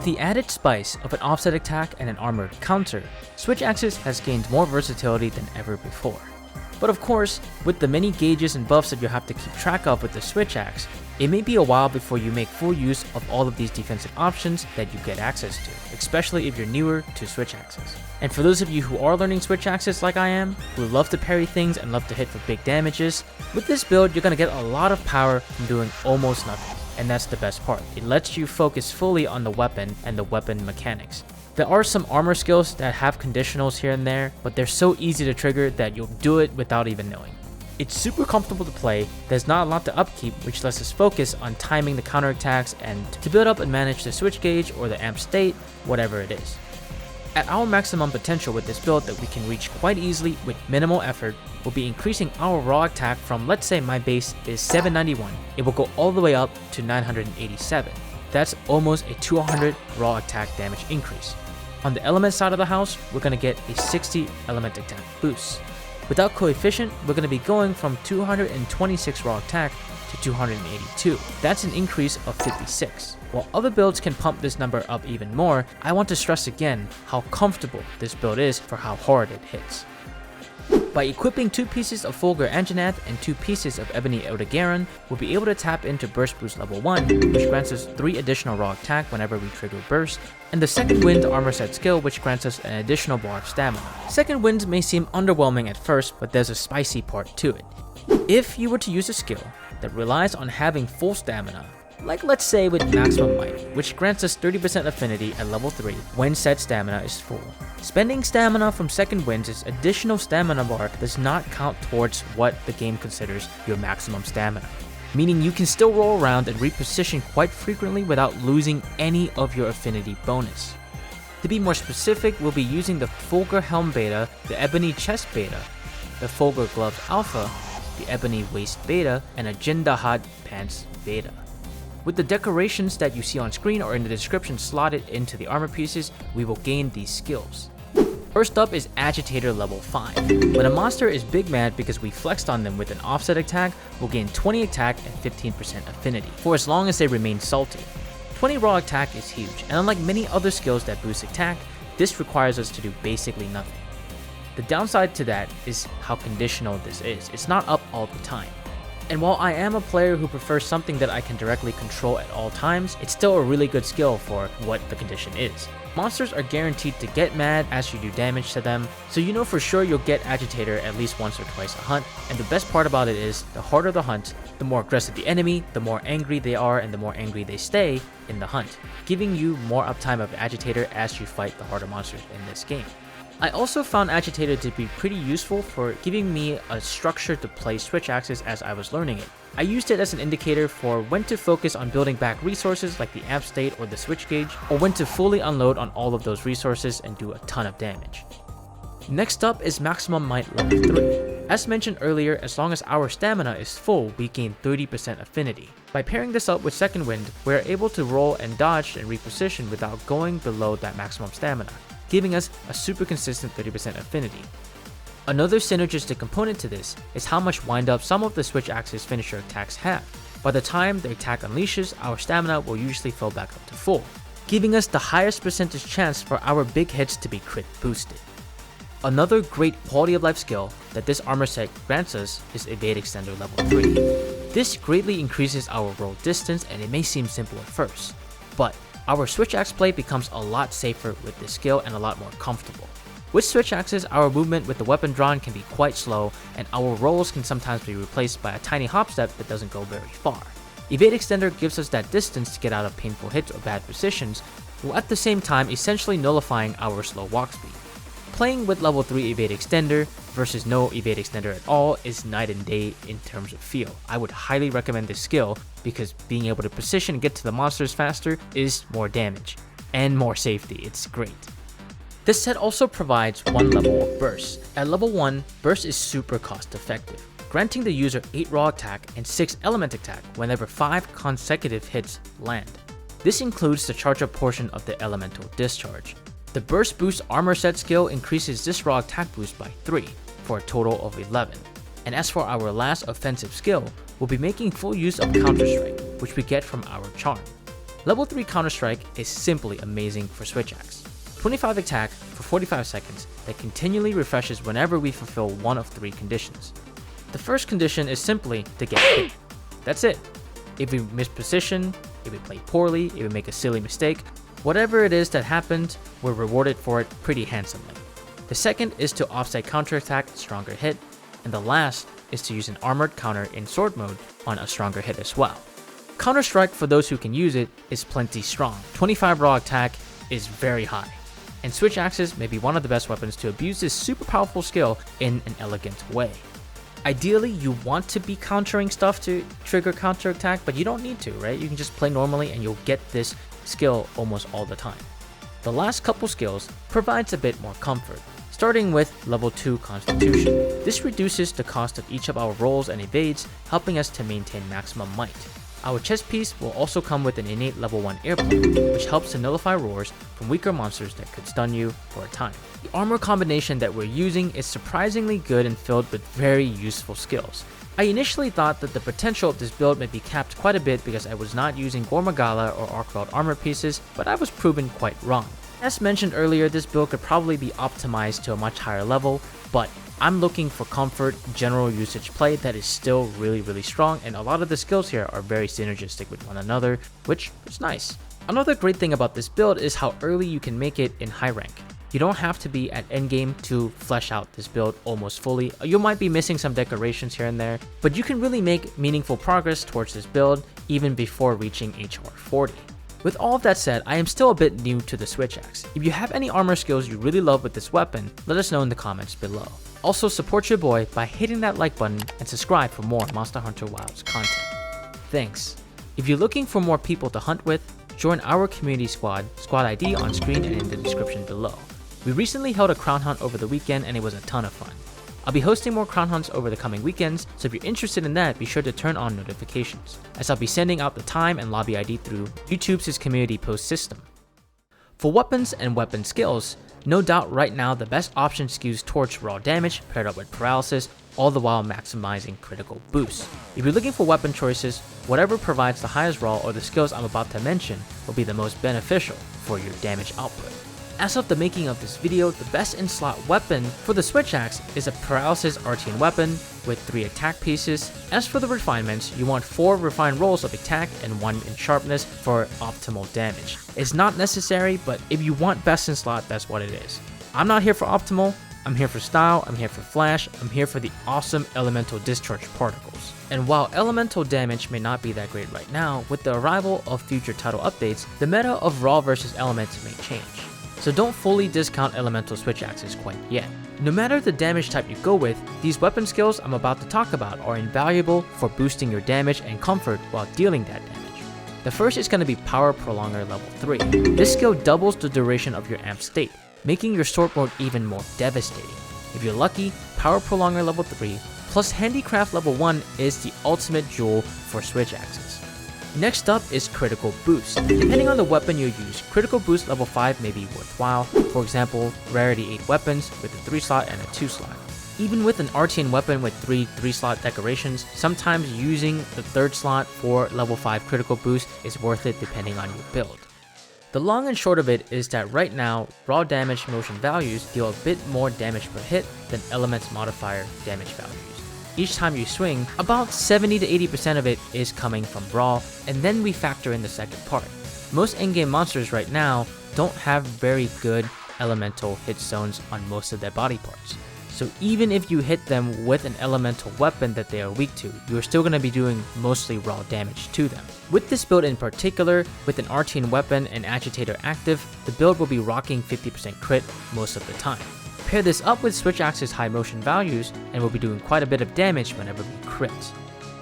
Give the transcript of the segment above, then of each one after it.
the added spice of an offset attack and an armored counter, Switch Axes has gained more versatility than ever before. But of course, with the many gauges and buffs that you have to keep track of with the Switch Axe, it may be a while before you make full use of all of these defensive options that you get access to, especially if you're newer to Switch Axes. And for those of you who are learning Switch Axes like I am, who love to parry things and love to hit for big damages, with this build you're going to get a lot of power from doing almost nothing. And that's the best part. It lets you focus fully on the weapon and the weapon mechanics. There are some armor skills that have conditionals here and there, but they're so easy to trigger that you'll do it without even knowing. It's super comfortable to play, there's not a lot to upkeep, which lets us focus on timing the counterattacks and to build up and manage the switch gauge or the amp state, whatever it is. At our maximum potential with this build that we can reach quite easily with minimal effort, we'll be increasing our raw attack from, let's say my base is 791, it will go all the way up to 987. That's almost a 200 raw attack damage increase. On the element side of the house, we're going to get a 60 element attack boost. Without coefficient, we're going to be going from 226 raw attack to 282. That's an increase of 56. While other builds can pump this number up even more, I want to stress again how comfortable this build is for how hard it hits. By equipping 2 pieces of Fulgur Anjanath and 2 pieces of Ebony Eldegaran, we'll be able to tap into Burst Boost level 1, which grants us 3 additional raw attack whenever we trigger Burst, and the Second Wind armor set skill, which grants us an additional bar of stamina. Second Wind may seem underwhelming at first, but there's a spicy part to it. If you were to use a skill that relies on having full stamina, like let's say with Maximum Might, which grants us 30% affinity at level 3 when said stamina is full. Spending stamina from Second Wind's additional stamina bar does not count towards what the game considers your maximum stamina, meaning you can still roll around and reposition quite frequently without losing any of your affinity bonus. To be more specific, we'll be using the Fulgur Helm Beta, the Ebony Chest Beta, the Fulgur Gloves Alpha, the Ebony Waist Beta, and a Jindahat Pants Beta. With the decorations that you see on screen or in the description slotted into the armor pieces, we will gain these skills. First up is Agitator level 5. When a monster is big mad because we flexed on them with an offset attack, we'll gain 20 attack and 15% affinity, for as long as they remain salty. 20 raw attack is huge, and unlike many other skills that boost attack, this requires us to do basically nothing. The downside to that is how conditional this is. It's not up all the time. And while I am a player who prefers something that I can directly control at all times, it's still a really good skill for what the condition is. Monsters are guaranteed to get mad as you do damage to them, so you know for sure you'll get Agitator at least once or twice a hunt, and the best part about it is, the harder the hunt, the more aggressive the enemy, the more angry they are, and the more angry they stay in the hunt, giving you more uptime of Agitator as you fight the harder monsters in this game. I also found Agitator to be pretty useful for giving me a structure to play Switch Axes as I was learning it. I used it as an indicator for when to focus on building back resources like the amp state or the switch gauge, or when to fully unload on all of those resources and do a ton of damage. Next up is Maximum Might level 3. As mentioned earlier, as long as our stamina is full, we gain 30% affinity. By pairing this up with Second Wind, we are able to roll and dodge and reposition without going below that maximum stamina, giving us a super consistent 30% affinity. Another synergistic component to this is how much wind up some of the Switch Axe's finisher attacks have. By the time the attack unleashes, our stamina will usually fill back up to full, giving us the highest percentage chance for our big hits to be crit boosted. Another great quality of life skill that this armor set grants us is Evade Extender level 3. This greatly increases our roll distance, and it may seem simple at first, but our Switch Axe play becomes a lot safer with this skill and a lot more comfortable. With Switch Axes, our movement with the weapon drawn can be quite slow, and our rolls can sometimes be replaced by a tiny hop step that doesn't go very far. Evade Extender gives us that distance to get out of painful hits or bad positions, while at the same time essentially nullifying our slow walk speed. Playing with level 3 Evade Extender versus no Evade Extender at all is night and day in terms of feel. I would highly recommend this skill because being able to position and get to the monsters faster is more damage and more safety. It's great. This set also provides one level of Burst. At level 1, Burst is super cost effective, granting the user 8 raw attack and 6 element attack whenever 5 consecutive hits land. This includes the charge up portion of the elemental discharge. The Burst Boost armor set skill increases this raw attack boost by 3, for a total of 11. And as for our last offensive skill, we'll be making full use of Counterstrike, which we get from our charm. Level 3 Counterstrike is simply amazing for Switch Axe. 25 attack for 45 seconds that continually refreshes whenever we fulfill one of 3 conditions. The first condition is simply to get hit. That's it. If we miss position, if we play poorly, if we make a silly mistake, whatever it is that happened, we're rewarded for it pretty handsomely. The second is to offset counterattack stronger hit, and the last is to use an armored counter in sword mode on a stronger hit as well. Counterstrike, for those who can use it, is plenty strong. 25 raw attack is very high, and Switch Axes may be one of the best weapons to abuse this super powerful skill in an elegant way. Ideally, you want to be countering stuff to trigger counterattack, but you don't need to, right? You can just play normally and you'll get this skill almost all the time. The last couple skills provides a bit more comfort, starting with level 2 Constitution. This reduces the cost of each of our rolls and evades, helping us to maintain maximum might. Our chest piece will also come with an innate level 1 airplane, which helps to nullify roars from weaker monsters that could stun you for a time. The armor combination that we're using is surprisingly good and filled with very useful skills. I initially thought that the potential of this build may be capped quite a bit because I was not using Gormagala or Arcweld armor pieces, but I was proven quite wrong. As mentioned earlier, this build could probably be optimized to a much higher level, but I'm looking for comfort, general usage play that is still really strong, and a lot of the skills here are very synergistic with one another, which is nice. Another great thing about this build is how early you can make it in high rank. You don't have to be at endgame to flesh out this build almost fully. You might be missing some decorations here and there, but you can really make meaningful progress towards this build even before reaching HR 40. With all of that said, I am still a bit new to the Switch Axe. If you have any armor skills you really love with this weapon, let us know in the comments below. Also, support your boy by hitting that like button and subscribe for more Monster Hunter Wilds content. Thanks. If you're looking for more people to hunt with, join our community squad ID on screen and in the description below. We recently held a crown hunt over the weekend and it was a ton of fun. I'll be hosting more crown hunts over the coming weekends, so if you're interested in that, be sure to turn on notifications, as I'll be sending out the time and lobby ID through YouTube's community post system. For weapons and weapon skills, no doubt right now the best option skews towards raw damage paired up with paralysis, all the while maximizing critical boost. If you're looking for weapon choices, whatever provides the highest raw or the skills I'm about to mention will be the most beneficial for your damage output. As of the making of this video, the best in-slot weapon for the Switch Axe is a paralysis Artian weapon with 3 attack pieces. As for the refinements, you want 4 refined rolls of attack and 1 in sharpness for optimal damage. It's not necessary, but if you want best in slot, that's what it is. I'm not here for optimal, I'm here for style, I'm here for flash, I'm here for the awesome elemental discharge particles. And while elemental damage may not be that great right now, with the arrival of future title updates, the meta of raw versus elements may change. So don't fully discount elemental Switch Axes quite yet. No matter the damage type you go with, these weapon skills I'm about to talk about are invaluable for boosting your damage and comfort while dealing that damage. The first is going to be Power Prolonger level 3. This skill doubles the duration of your amp state, making your sword mode even more devastating. If you're lucky, Power Prolonger level 3 plus Handicraft level 1 is the ultimate jewel for Switch Axes. Next up is Critical Boost. Depending on the weapon you use, Critical Boost level 5 may be worthwhile. For example, Rarity 8 weapons with a 3 slot and a 2 slot. Even with an Artian weapon with 3 3-slot decorations, sometimes using the 3rd slot for level 5 Critical Boost is worth it depending on your build. The long and short of it is that right now, raw damage motion values deal a bit more damage per hit than Element's modifier damage values. Each time you swing, about 70 to 80% of it is coming from raw, and then we factor in the second part. Most endgame monsters right now don't have very good elemental hit zones on most of their body parts. So even if you hit them with an elemental weapon that they are weak to, you're still going to be doing mostly raw damage to them. With this build in particular, with an Artian weapon and Agitator active, the build will be rocking 50% crit most of the time. Pair this up with Switch Axe's high motion values and we'll be doing quite a bit of damage whenever we crit.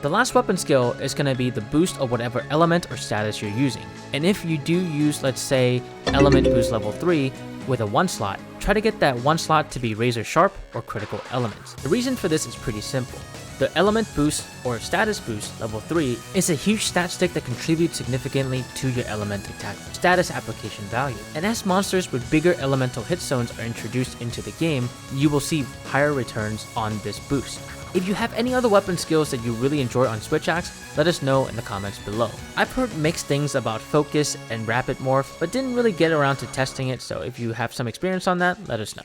The last weapon skill is going to be the boost of whatever element or status you're using. And if you do use, let's say, Element Boost level 3 with a 1 slot, try to get that 1 slot to be Razor Sharp or Critical Elements. The reason for this is pretty simple. The Element Boost or Status Boost level 3 is a huge stat stick that contributes significantly to your element attack status application value. And as monsters with bigger elemental hit zones are introduced into the game, you will see higher returns on this boost. If you have any other weapon skills that you really enjoy on Switch Axe, let us know in the comments below. I've heard mixed things about Focus and Rapid Morph, but didn't really get around to testing it, so if you have some experience on that, let us know.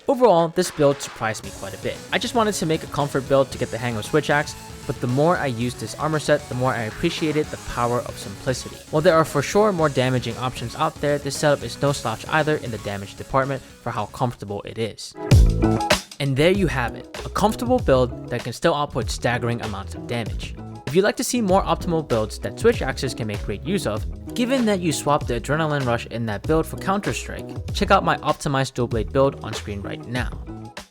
Overall, this build surprised me quite a bit. I just wanted to make a comfort build to get the hang of Switch Axe, but the more I used this armor set, the more I appreciated the power of simplicity. While there are for sure more damaging options out there, this setup is no slouch either in the damage department for how comfortable it is. And there you have it, a comfortable build that can still output staggering amounts of damage. If you'd like to see more optimal builds that Switch Axes can make great use of, given that you swapped the Adrenaline Rush in that build for Counterstrike, check out my optimized dual blade build on screen right now.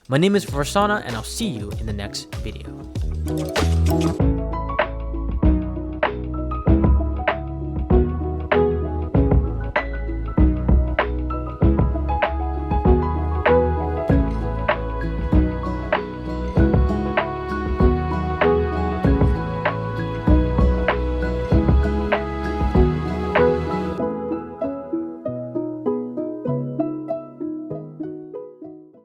My name is Varsona and I'll see you in the next video.